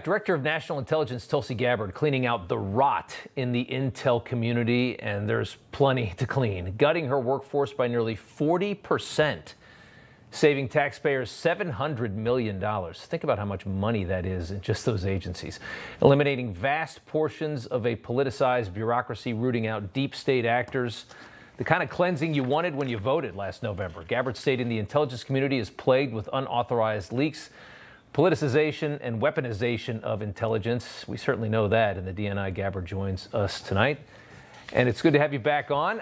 Director of National Intelligence Tulsi Gabbard cleaning out the rot in the intel community, and there's plenty to clean. Gutting her workforce by nearly 40%, saving taxpayers $700 million. Think about how much money that is in just those agencies. Eliminating vast portions of a politicized bureaucracy, rooting out deep state actors. The kind of cleansing you wanted when you voted last November. Gabbard stating the intelligence community is plagued with unauthorized leaks, politicization, and weaponization of intelligence. We certainly know that, and the DNI Gabbard joins us tonight. And it's good to have you back on.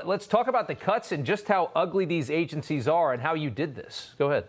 Let's talk about the cuts and just how ugly these agencies are and how you did this. Go ahead.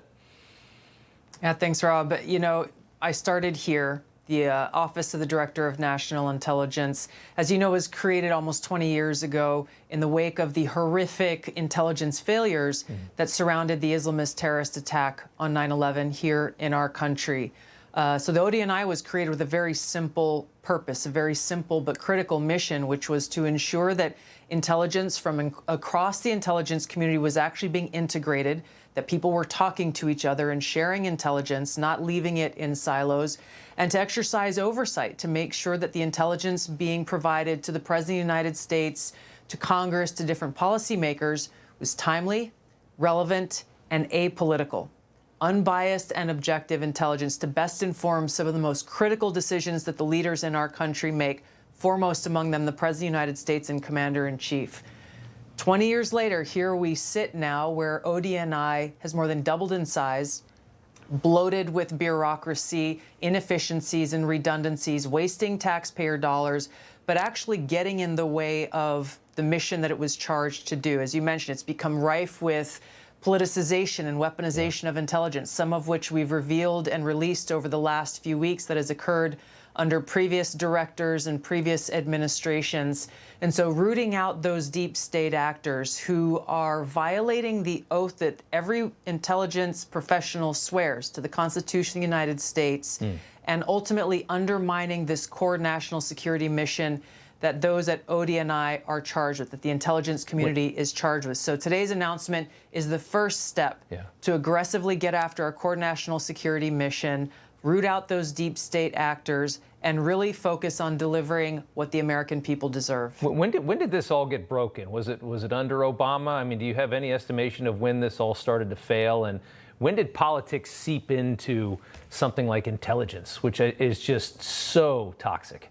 Yeah, thanks, Rob. You know, I started here. The Office of the Director of National Intelligence, as you know, was created almost 20 years ago in the wake of the horrific intelligence failures that surrounded the Islamist terrorist attack on 9/11 here in our country. So the ODNI was created with a very simple purpose, a very simple but critical mission, which was to ensure that intelligence from across the intelligence community was actually being integrated, that people were talking to each other and sharing intelligence, not leaving it in silos, and to exercise oversight to make sure that the intelligence being provided to the President of the United States, to Congress, to different policymakers was timely, relevant, and apolitical. Unbiased and objective intelligence to best inform some of the most critical decisions that the leaders in our country make, foremost among them the President of the United States and Commander-in-Chief. 20 years later, here we sit now where ODNI has more than doubled in size, bloated with bureaucracy, inefficiencies and redundancies, wasting taxpayer dollars, but actually getting in the way of the mission that it was charged to do. As you mentioned, it's become rife with politicization and weaponization of intelligence, some of which we've revealed and released over the last few weeks that has occurred under previous directors and previous administrations. And so rooting out those deep state actors who are violating the oath that every intelligence professional swears to the Constitution of the United States and ultimately undermining this core national security mission that those at ODNI are charged with, that the intelligence community is charged with. So today's announcement is the first step to aggressively get after our core national security mission, root out those deep state actors, and really focus on delivering what the American people deserve. When did this all get broken? Was it under Obama? I mean, do you have any estimation of when this all started to fail? And when did politics seep into something like intelligence, which is just so toxic?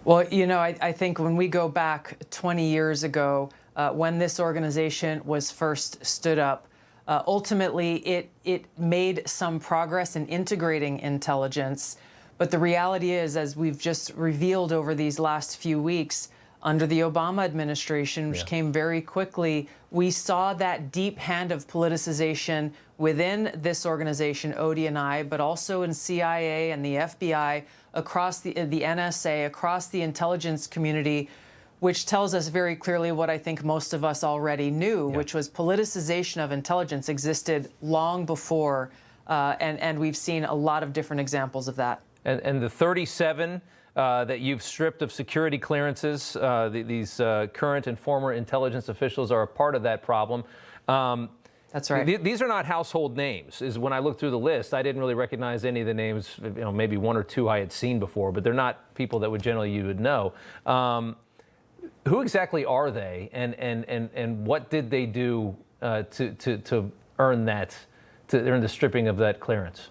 Well, you know, I think when we go back 20 years ago, when this organization was first stood up, ultimately it made some progress in integrating intelligence. But the reality is, as we've just revealed over these last few weeks, under the Obama administration, which came very quickly, we saw that deep hand of politicization within this organization, ODNI, but also in CIA and the FBI, across the NSA, across the intelligence community, which tells us very clearly what I think most of us already knew, which was politicization of intelligence existed long before, and we've seen a lot of different examples of that. And the 37 that you've stripped of security clearances, these current and former intelligence officials are a part of that problem. That's right. These are not household names. When I looked through the list, I didn't really recognize any of the names. You know, maybe one or two I had seen before, but they're not people that you would know. Who exactly are they, and what did they do to earn that, to earn the stripping of that clearance?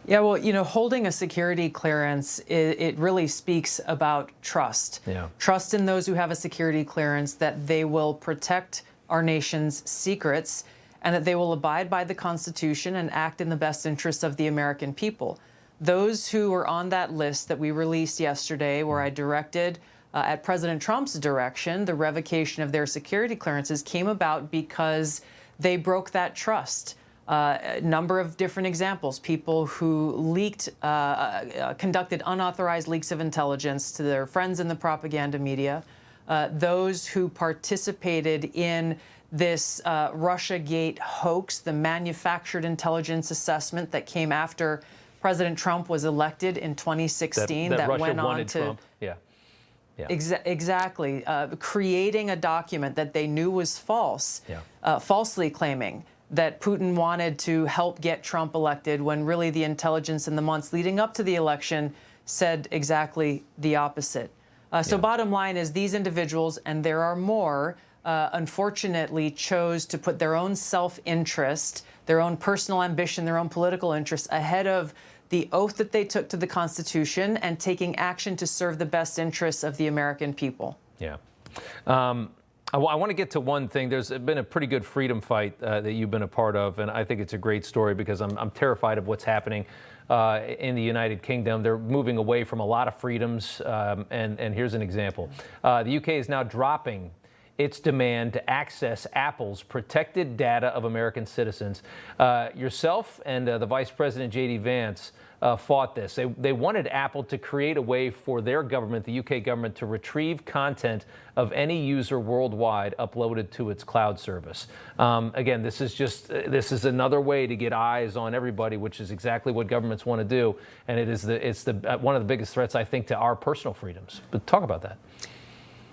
Yeah, well, you know, holding a security clearance, it really speaks about trust. Trust in those who have a security clearance that they will protect our nation's secrets and that they will abide by the Constitution and act in the best interests of the American people. Those who were on that list that we released yesterday, where I directed, at President Trump's direction, the revocation of their security clearances came about because they broke that trust. A number of different examples, people who leaked, conducted unauthorized leaks of intelligence to their friends in the propaganda media, those who participated in this Russiagate hoax, the manufactured intelligence assessment that came after President Trump was elected in 2016 that Russia went on wanted to Trump. Exactly. Creating a document that they knew was false, falsely claiming that Putin wanted to help get Trump elected, when really the intelligence in the months leading up to the election said exactly the opposite. So bottom line is, these individuals, and there are more, unfortunately chose to put their own self-interest, their own personal ambition, their own political interests ahead of the oath that they took to the Constitution and taking action to serve the best interests of the American people. Yeah. I want to get to one thing. There's been a pretty good freedom fight that you've been a part of, and I think it's a great story because I'm terrified of what's happening in the United Kingdom. They're moving away from a lot of freedoms, and here's an example. The UK is now dropping its demand to access Apple's protected data of American citizens. Yourself and the Vice President, J.D. Vance, fought this. They wanted Apple to create a way for their government, the UK government, to retrieve content of any user worldwide uploaded to its cloud service. Again, this is another way to get eyes on everybody, which is exactly what governments want to do, and it's one of the biggest threats, I think, to our personal freedoms. But talk about that.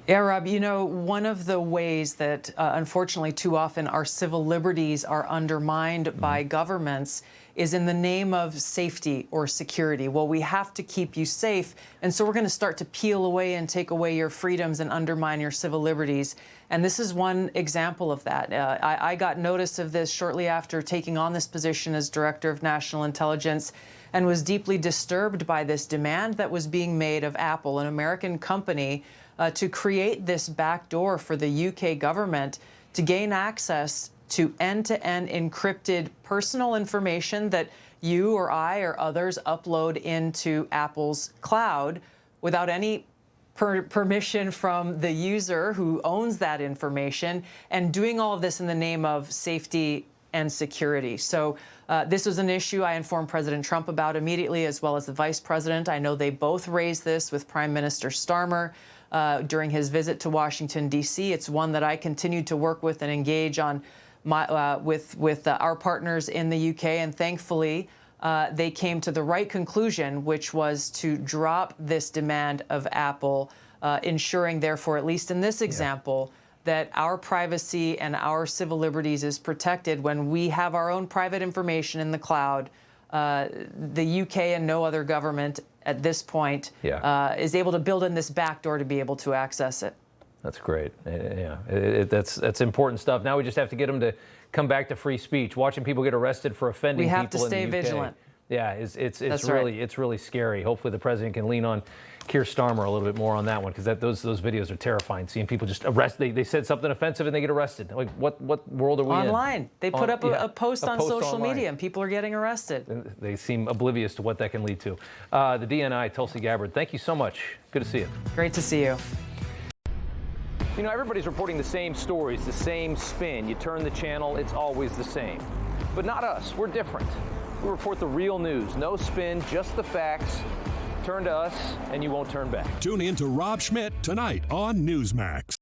Yeah, Rob, you know, one of the ways that, unfortunately, too often our civil liberties are undermined by governments is in the name of safety or security. Well, we have to keep you safe, and so we're going to start to peel away and take away your freedoms and undermine your civil liberties. And this is one example of that. I got notice of this shortly after taking on this position as Director of National Intelligence, and was deeply disturbed by this demand that was being made of Apple, an American company, to create this backdoor for the UK government to gain access to end-to-end encrypted personal information that you or I or others upload into Apple's cloud without any permission from the user who owns that information, and doing all of this in the name of safety and security. So this was an issue I informed President Trump about immediately, as well as the Vice President. I know they both raised this with Prime Minister Starmer during his visit to Washington, D.C. It's one that I continue to work with and engage on with our partners in the UK, and thankfully they came to the right conclusion, which was to drop this demand of Apple, ensuring, therefore, at least in this example, that our privacy and our civil liberties is protected when we have our own private information in the cloud. The UK and no other government at this point is able to build in this backdoor to be able to access it. That's great. Yeah, that's important stuff. Now we just have to get them to come back to free speech. Watching people get arrested for offending people in the UK. We have to stay vigilant. Yeah, it's really scary. Hopefully the president can lean on Keir Starmer a little bit more on that one, because those videos are terrifying. Seeing people just they said something offensive and they get arrested. Like, what world are we in? Online. They put up a post on social media and people are getting arrested. And they seem oblivious to what that can lead to. The DNI, Tulsi Gabbard, thank you so much. Good to see you. Great to see you. You know, everybody's reporting the same stories, the same spin. You turn the channel, it's always the same. But not us. We're different. We report the real news. No spin, just the facts. Turn to us, and you won't turn back. Tune in to Rob Schmitt tonight on Newsmax.